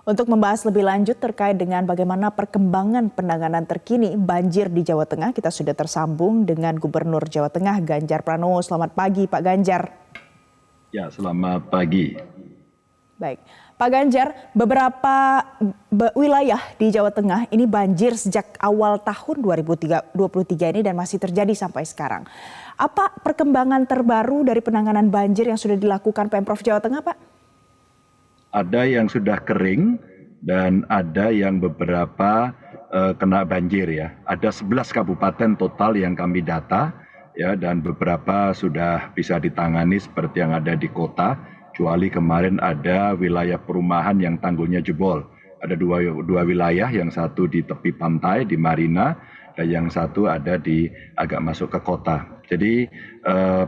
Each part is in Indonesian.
Untuk membahas lebih lanjut terkait dengan bagaimana perkembangan penanganan terkini banjir di Jawa Tengah, kita sudah tersambung dengan Gubernur Jawa Tengah Ganjar Pranowo. Selamat pagi Pak Ganjar. Ya, selamat pagi. Baik, Pak Ganjar, beberapa wilayah di Jawa Tengah ini banjir sejak awal tahun 2023 ini dan masih terjadi sampai sekarang. Apa perkembangan terbaru dari penanganan banjir yang sudah dilakukan Pemprov Jawa Tengah, Pak? Ada yang sudah kering dan ada yang beberapa kena banjir ya. Ada 11 kabupaten total yang kami data ya, dan beberapa sudah bisa ditangani seperti yang ada di kota. Kecuali kemarin ada wilayah perumahan yang tanggulnya jebol. Ada dua wilayah, yang satu di tepi pantai di Marina dan yang satu ada di agak masuk ke kota. Jadi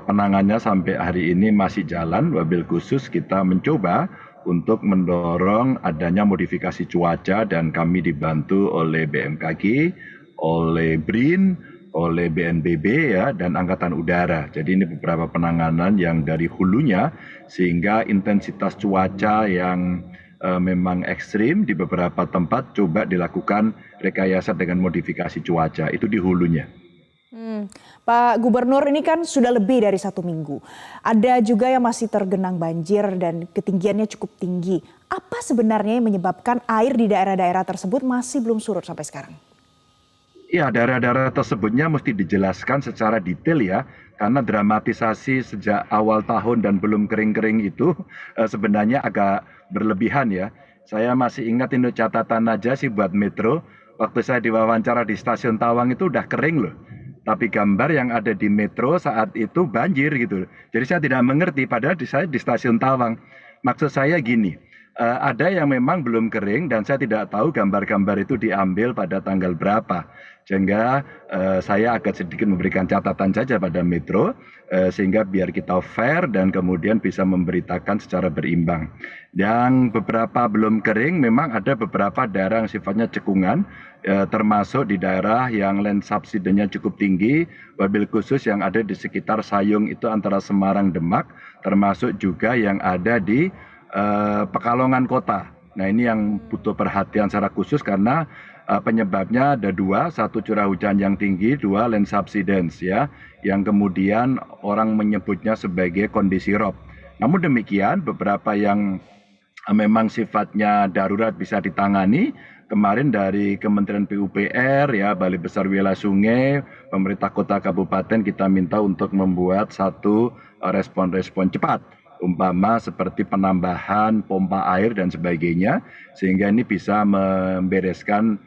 penanganannya sampai hari ini masih jalan. Wabil khusus kita mencoba untuk mendorong adanya modifikasi cuaca dan kami dibantu oleh BMKG, oleh BRIN, oleh BNPB ya, dan Angkatan Udara. Jadi ini beberapa penanganan yang dari hulunya sehingga intensitas cuaca yang memang ekstrim di beberapa tempat coba dilakukan rekayasa dengan modifikasi cuaca, itu di hulunya. Pak Gubernur, ini kan sudah lebih dari 1 minggu. Ada juga yang masih tergenang banjir dan ketinggiannya cukup tinggi. Apa sebenarnya yang menyebabkan air di daerah-daerah tersebut masih belum surut sampai sekarang? Ya, daerah-daerah tersebutnya mesti dijelaskan secara detail ya, karena dramatisasi sejak awal tahun dan belum kering-kering itu sebenarnya agak berlebihan ya. Saya masih ingat ini catatan aja sih buat Metro, waktu saya diwawancara di Stasiun Tawang itu udah kering loh. Tapi gambar yang ada di Metro saat itu banjir gitu. Jadi saya tidak mengerti, padahal saya di Stasiun Tawang. Maksud saya gini, ada yang memang belum kering dan saya tidak tahu gambar-gambar itu diambil pada tanggal berapa. Sehingga saya agak sedikit memberikan catatan saja pada Metro, sehingga biar kita fair dan kemudian bisa memberitakan secara berimbang. Yang beberapa belum kering, memang ada beberapa daerah yang sifatnya cekungan, termasuk di daerah yang land subsidenya cukup tinggi, wabil khusus yang ada di sekitar Sayung itu antara Semarang, Demak, termasuk juga yang ada di Pekalongan Kota. Nah, ini yang butuh perhatian secara khusus karena penyebabnya ada dua, satu curah hujan yang tinggi, dua land subsidence ya, yang kemudian orang menyebutnya sebagai kondisi rob. Namun demikian beberapa yang memang sifatnya darurat bisa ditangani. Kemarin dari Kementerian PUPR ya, Balai Besar Wilayah Sungai, pemerintah kota kabupaten kita minta untuk membuat satu respon-respon cepat, umpama seperti penambahan pompa air dan sebagainya, sehingga ini bisa membereskan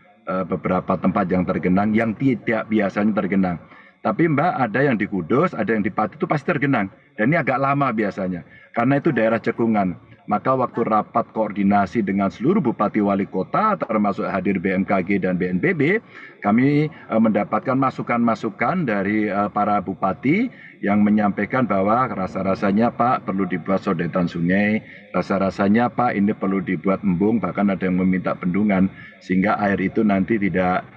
beberapa tempat yang tergenang yang tidak biasanya tergenang. Tapi Mbak, ada yang di Kudus, ada yang di Pati itu pasti tergenang. Dan ini agak lama biasanya, karena itu daerah cekungan. Maka waktu rapat koordinasi dengan seluruh bupati wali kota, termasuk hadir BMKG dan BNPB, kami mendapatkan masukan-masukan dari para bupati yang menyampaikan bahwa rasa-rasanya Pak perlu dibuat sodetan sungai, rasa-rasanya Pak ini perlu dibuat embung, bahkan ada yang meminta bendungan, sehingga air itu nanti tidak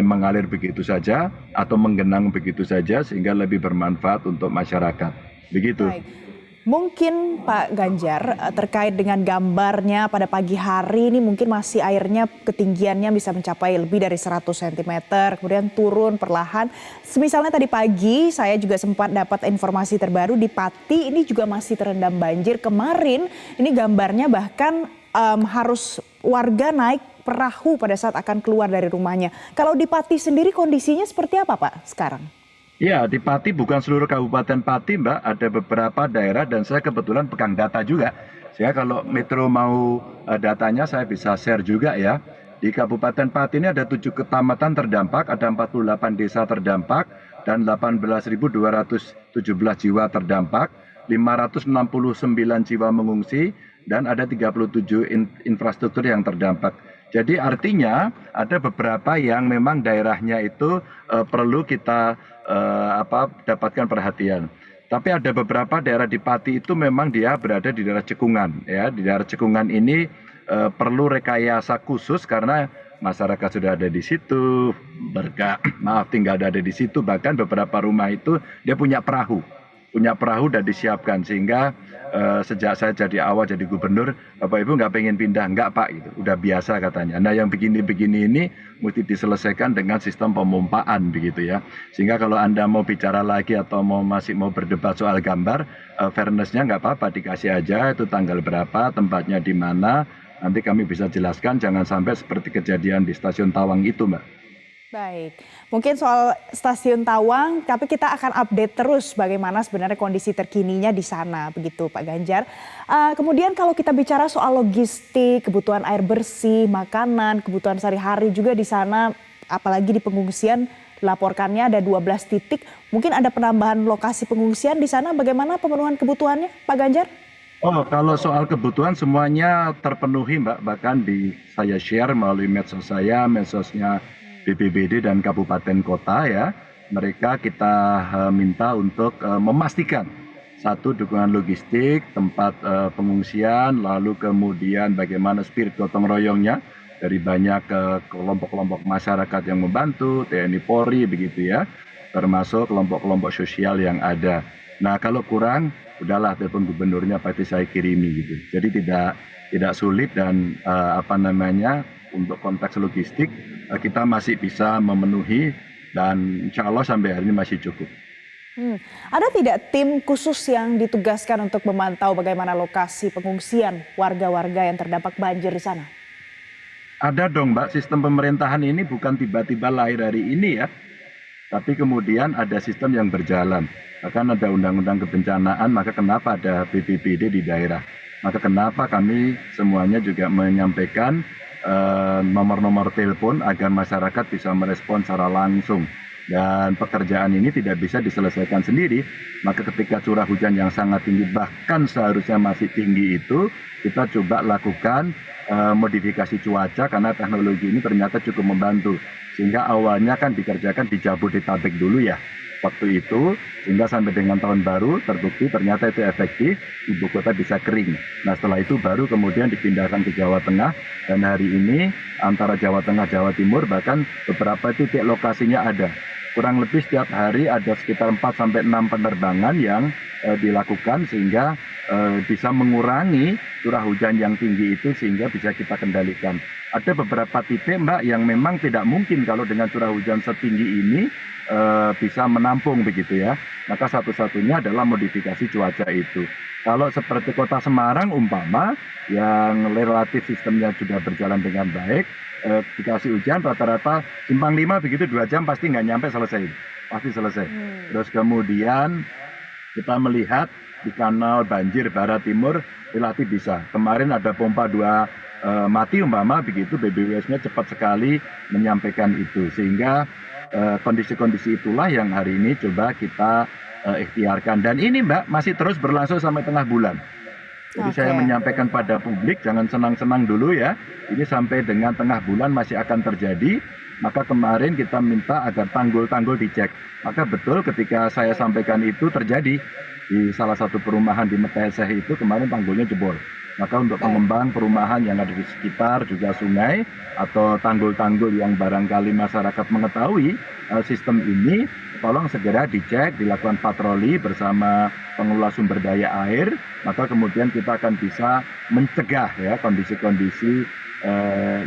mengalir begitu saja atau menggenang begitu saja, sehingga lebih bermanfaat untuk masyarakat. Begitu. Baik. Mungkin Pak Ganjar terkait dengan gambarnya pada pagi hari ini mungkin masih airnya ketinggiannya bisa mencapai lebih dari 100 cm, kemudian turun perlahan. Misalnya tadi pagi saya juga sempat dapat informasi terbaru di Pati ini juga masih terendam banjir. Kemarin ini gambarnya bahkan harus warga naik perahu pada saat akan keluar dari rumahnya. Kalau di Pati sendiri kondisinya seperti apa Pak sekarang? Ya, di Pati bukan seluruh Kabupaten Pati, Mbak. Ada beberapa daerah dan saya kebetulan pegang data juga. Saya kalau Metro mau datanya saya bisa share juga ya. Di Kabupaten Pati ini ada 7 kecamatan terdampak, ada 48 desa terdampak, dan 18.217 jiwa terdampak, 569 jiwa mengungsi, dan ada 37 infrastruktur yang terdampak. Jadi artinya ada beberapa yang memang daerahnya itu perlu kita dapatkan perhatian. Tapi ada beberapa daerah di Pati itu memang dia berada di daerah cekungan. Ya, di daerah cekungan ini perlu rekayasa khusus karena masyarakat sudah ada di situ, tinggal ada di situ. Bahkan beberapa rumah itu dia punya perahu. punya perahu dan disiapkan sehingga sejak saya jadi awal jadi gubernur, Bapak Ibu nggak pengen pindah, nggak Pak, itu udah biasa katanya. Nah yang begini-begini ini mesti diselesaikan dengan sistem pemompaan begitu ya. Sehingga kalau Anda mau bicara lagi atau masih mau berdebat soal gambar, fairness-nya nggak apa-apa, dikasih aja itu tanggal berapa, tempatnya di mana, nanti kami bisa jelaskan, jangan sampai seperti kejadian di stasiun Tawang itu Mbak. Baik, mungkin soal Stasiun Tawang, tapi kita akan update terus bagaimana sebenarnya kondisi terkininya di sana, begitu Pak Ganjar. Kemudian kalau kita bicara soal logistik, kebutuhan air bersih, makanan, kebutuhan sehari-hari juga di sana, apalagi di pengungsian, dilaporkannya ada 12 titik. Mungkin ada penambahan lokasi pengungsian di sana, bagaimana pemenuhan kebutuhannya Pak Ganjar? Oh, kalau soal kebutuhan semuanya terpenuhi Mbak, bahkan saya share melalui medsos saya, medsosnya BPBD dan kabupaten kota ya. Mereka kita minta untuk memastikan satu dukungan logistik, tempat pengungsian, lalu kemudian bagaimana spirit gotong royongnya dari banyak kelompok-kelompok masyarakat yang membantu, TNI Polri begitu ya, termasuk kelompok-kelompok sosial yang ada. Nah kalau kurang, udahlah telepon gubernurnya pasti saya kirimi gitu. Jadi tidak sulit dan untuk konteks logistik kita masih bisa memenuhi dan insya Allah sampai hari ini masih cukup. Ada tidak tim khusus yang ditugaskan untuk memantau bagaimana lokasi pengungsian warga-warga yang terdampak banjir di sana? Ada dong Mbak, sistem pemerintahan ini bukan tiba-tiba lahir hari ini ya, tapi kemudian ada sistem yang berjalan. Bahkan ada undang-undang kebencanaan, maka kenapa ada BPBD di daerah? Maka kenapa kami semuanya juga menyampaikan nomor-nomor telepon agar masyarakat bisa merespon secara langsung. Dan pekerjaan ini tidak bisa diselesaikan sendiri, maka ketika curah hujan yang sangat tinggi, bahkan seharusnya masih tinggi itu, kita coba lakukan modifikasi cuaca karena teknologi ini ternyata cukup membantu. Sehingga awalnya kan dikerjakan di Jabodetabek dulu ya, waktu itu, sehingga sampai dengan tahun baru terbukti ternyata itu efektif, ibu kota bisa kering. Nah setelah itu baru kemudian dipindahkan ke Jawa Tengah, dan hari ini antara Jawa Tengah, Jawa Timur, bahkan beberapa titik lokasinya ada. Kurang lebih setiap hari ada sekitar 4-6 penerbangan yang dilakukan sehingga bisa mengurangi curah hujan yang tinggi itu sehingga bisa kita kendalikan. Ada beberapa titik Mbak yang memang tidak mungkin kalau dengan curah hujan setinggi ini bisa menampung begitu ya. Maka satu-satunya adalah modifikasi cuaca itu. Kalau seperti kota Semarang umpama yang relatif sistemnya sudah berjalan dengan baik, dikasih hujan rata-rata simpang 5 begitu 2 jam pasti nggak nyampe selesai. Pasti selesai. Terus kemudian kita melihat di kanal banjir barat timur relatif bisa. Kemarin ada pompa 2 mati umpama begitu, BBWS-nya cepat sekali menyampaikan itu. Sehingga kondisi-kondisi itulah yang hari ini coba kita ikhtiarkan. Dan ini Mbak masih terus berlangsung sampai tengah bulan. Jadi saya menyampaikan pada publik jangan senang-senang dulu ya. Ini sampai dengan tengah bulan masih akan terjadi. Maka kemarin kita minta agar tanggul-tanggul dicek. Maka betul ketika saya sampaikan itu terjadi di salah satu perumahan di Meteseh itu kemarin tanggulnya jebol. Maka untuk pengembang perumahan yang ada di sekitar juga sungai atau tanggul-tanggul yang barangkali masyarakat mengetahui sistem ini, tolong segera dicek, dilakukan patroli bersama pengelola sumber daya air, maka kemudian kita akan bisa mencegah ya kondisi-kondisi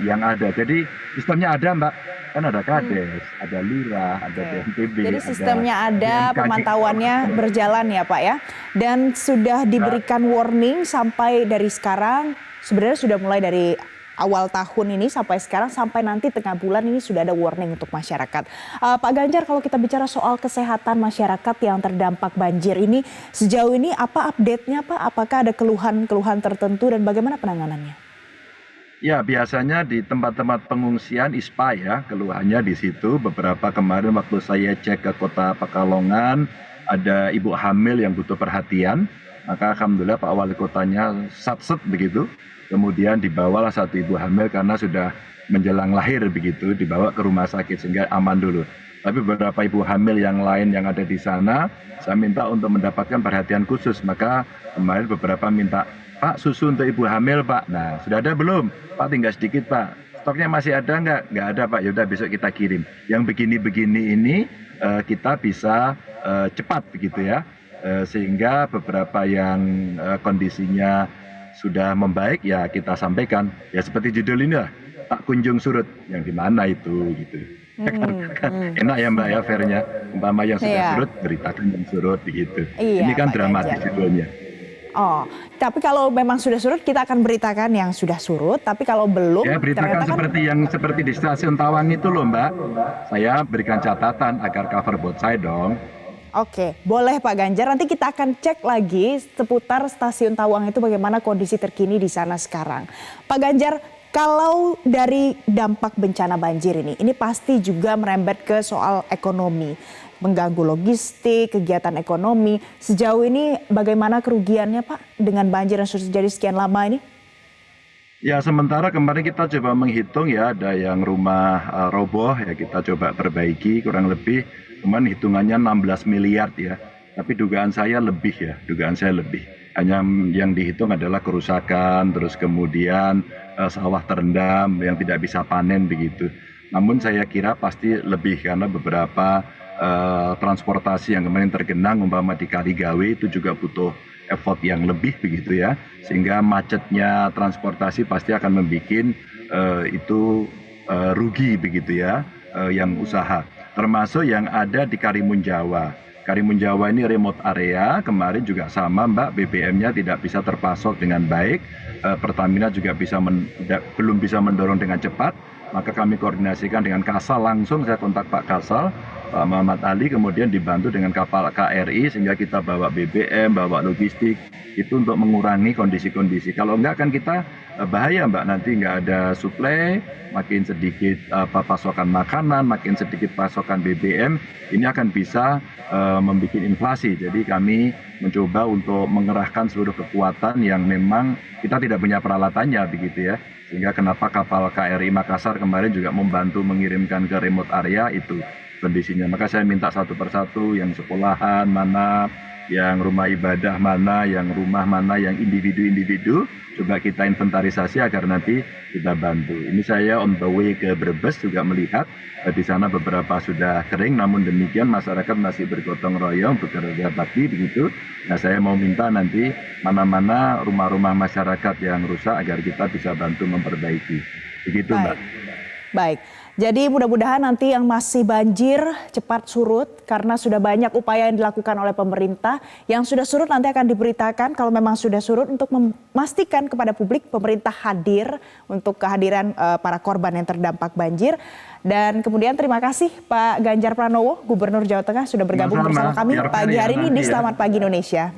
yang ada. Jadi sistemnya ada Mbak, kan ada Kades, ada Lurah, ada BNPB. Jadi sistemnya ada, BMKG. pemantauannya berjalan ya Pak ya. Dan sudah diberikan warning sampai dari sekarang, sebenarnya sudah mulai dari awal tahun ini sampai sekarang, sampai nanti tengah bulan ini sudah ada warning untuk masyarakat. Pak Ganjar, kalau kita bicara soal kesehatan masyarakat yang terdampak banjir ini, sejauh ini apa update-nya Pak? Apakah ada keluhan-keluhan tertentu dan bagaimana penanganannya? Ya biasanya di tempat-tempat pengungsian ISPA ya, keluhannya di situ. Beberapa kemarin waktu saya cek ke kota Pekalongan, ada ibu hamil yang butuh perhatian. Maka alhamdulillah Pak Wali Kotanya satset begitu. Kemudian dibawalah satu ibu hamil karena sudah menjelang lahir begitu, dibawa ke rumah sakit sehingga aman dulu. Tapi beberapa ibu hamil yang lain yang ada di sana, saya minta untuk mendapatkan perhatian khusus. Maka kemarin beberapa minta, Pak susu untuk ibu hamil Pak. Nah sudah ada belum? Pak tinggal sedikit Pak. Stoknya masih ada nggak? Nggak ada Pak. Yaudah besok kita kirim. Yang begini-begini ini kita bisa cepat begitu ya. Sehingga beberapa yang kondisinya sudah membaik ya kita sampaikan. Ya seperti judul ini lah, tak kunjung surut. Yang di mana itu gitu. Enak ya Mbak ya fairnya. Umpama yang sudah Iya, surut, beritakan yang surut begitu. Ini iya kan Pak dramatis Ganjar. judulnya. Oh, tapi kalau memang sudah surut kita akan beritakan yang sudah surut, tapi kalau belum Ya ternyata beritakan kan seperti di stasiun Tawang itu loh Mbak. Saya berikan catatan agar cover both side dong. oke, boleh Pak Ganjar. Nanti kita akan cek lagi seputar stasiun Tawang itu bagaimana kondisi terkini di sana sekarang. Pak Ganjar, kalau dari dampak bencana banjir ini pasti juga merembet ke soal ekonomi, mengganggu logistik, kegiatan ekonomi. Sejauh ini bagaimana kerugiannya Pak dengan banjir yang sudah terjadi sekian lama ini? Ya sementara kemarin kita coba menghitung ya ada yang rumah roboh ya kita coba perbaiki kurang lebih kemarin hitungannya 16 miliar ya. Tapi dugaan saya lebih ya, dugaan saya lebih. Hanya yang dihitung adalah kerusakan, terus kemudian sawah terendam yang tidak bisa panen begitu. Namun saya kira pasti lebih karena beberapa transportasi yang kemarin tergenang umpama di Kaligawe itu juga butuh effort yang lebih begitu ya, sehingga macetnya transportasi pasti akan membuat itu rugi begitu ya, yang usaha, termasuk yang ada di Karimun Jawa. Karimun Jawa ini remote area, kemarin juga sama Mbak, BBM-nya tidak bisa terpasok dengan baik, Pertamina juga belum bisa mendorong dengan cepat, maka kami koordinasikan dengan Kasal langsung, saya kontak Pak Kasal, Pak Muhammad Ali, kemudian dibantu dengan kapal KRI sehingga kita bawa BBM, bawa logistik, itu untuk mengurangi kondisi-kondisi. Kalau enggak kan kita bahaya Mbak, nanti enggak ada suplai, makin sedikit pasokan makanan, makin sedikit pasokan BBM, ini akan bisa membuat inflasi. Jadi kami mencoba untuk mengerahkan seluruh kekuatan yang memang kita tidak punya peralatannya begitu ya. Sehingga kenapa kapal KRI Makassar kemarin juga membantu mengirimkan ke remote area itu kondisinya. Maka saya minta satu persatu yang sekolahan mana, yang rumah ibadah mana, yang rumah mana, yang individu-individu, coba kita inventarisasi agar nanti kita bantu. Ini saya on the way ke Brebes juga melihat di sana beberapa sudah kering, namun demikian masyarakat masih bergotong royong, bekerja bakti begitu. Nah saya mau minta nanti mana-mana rumah-rumah masyarakat yang rusak agar kita bisa bantu memperbaiki. Begitu Mbak. Baik, baik. Jadi mudah-mudahan nanti yang masih banjir cepat surut karena sudah banyak upaya yang dilakukan oleh pemerintah. Yang sudah surut nanti akan diberitakan kalau memang sudah surut untuk memastikan kepada publik pemerintah hadir untuk kehadiran para korban yang terdampak banjir. Dan kemudian terima kasih Pak Ganjar Pranowo, Gubernur Jawa Tengah sudah bergabung bersama kami pagi hari ini di Selamat Pagi Indonesia.